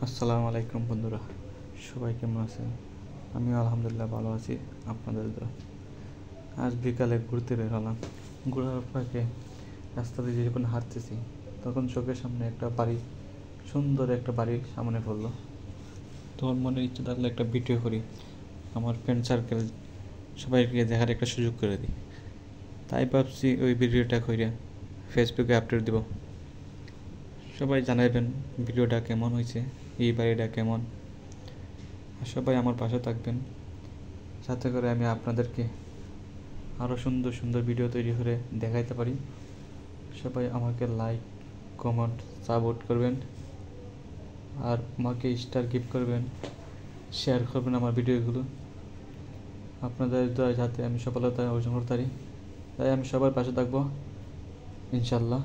আসসালামু আলাইকুম বন্ধুরা, সবাই কেমন আছেন? আমিও আলহামদুলিল্লাহ ভালো আছি আপনাদের দোয়ায়। আজ বিকালে ঘুরতে বের হলাম। ঘোরার ফাঁকে রাস্তা দিয়ে যখন হাঁটতেছি তখন চোখের সামনে একটা বাড়ি, সুন্দর একটা বাড়ির সামনে পড়লো। তখন মনে ইচ্ছে থাকলে একটা ভিডিও করি, আমার ফ্রেন্ড সার্কেল সবাইকে দেখার একটা সুযোগ করে দিই। তাই ভাবছি ওই ভিডিওটা করে ফেসবুকে আপলোড দেব। সবাই জানাবেন ভিডিওটা কেমন হয়েছে, এই বাড়িটা কেমন। আর সবাই আমার পাশে থাকবেন, যাতে করে আমি আপনাদেরকে আরও সুন্দর সুন্দর ভিডিও তৈরি করে দেখাইতে পারি। সবাই আমাকে লাইক, কমেন্ট, সাপোর্ট করবেন, আর আমাকে স্টার গিফট করবেন, শেয়ার করবেন আমার ভিডিওগুলো। আপনাদের দ্বারা যাতে আমি সফলতা অর্জন করতে পারি, তাই আমি সবার পাশে থাকবো ইনশাল্লাহ।